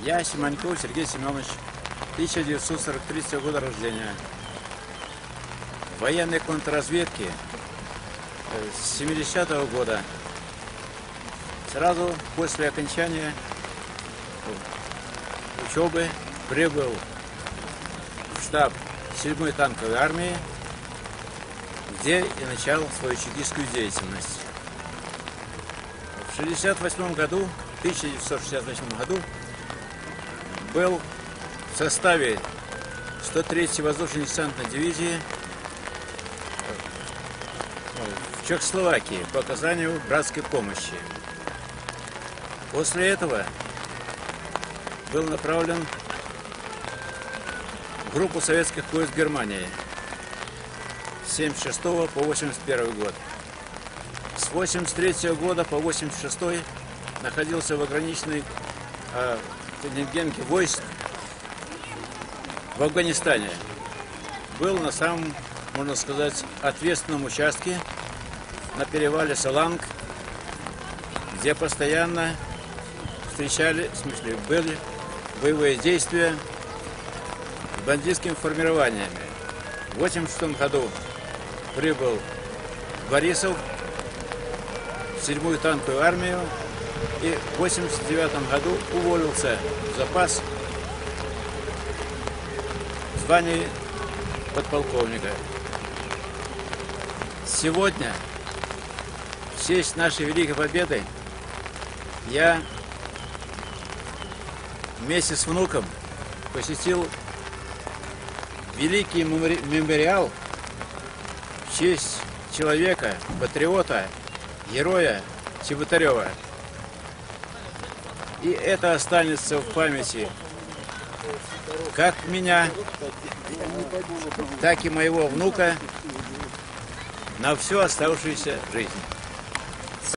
Я Симоньков Сергей Семенович, 1943 года рождения. В военной контрразведке с 70-го года. Сразу после окончания учебы прибыл в штаб 7-й танковой армии, где и начал свою чекистскую деятельность. В 1968 году был в составе 103-й воздушно-десантной дивизии в Чехословакии по оказанию братской помощи. После этого был направлен в группу советских войск Германии с 1976 по 1981 год. С 1983 года по 1986 находился в ограниченной контингенте войск в Афганистане. Был на самом, можно сказать, ответственном участке на перевале Саланг, где постоянно были боевые действия с бандитскими формированиями. В 1986 году прибыл в Борисов в 7-ю танковую армию и в 1989 году уволился в запас в звании подполковника. Сегодня, в честь нашей великой победы, я вместе с внуком посетил великий мемориал в честь человека, патриота, героя Чеботарева. И это останется в памяти как меня, так и моего внука на всю оставшуюся жизнь.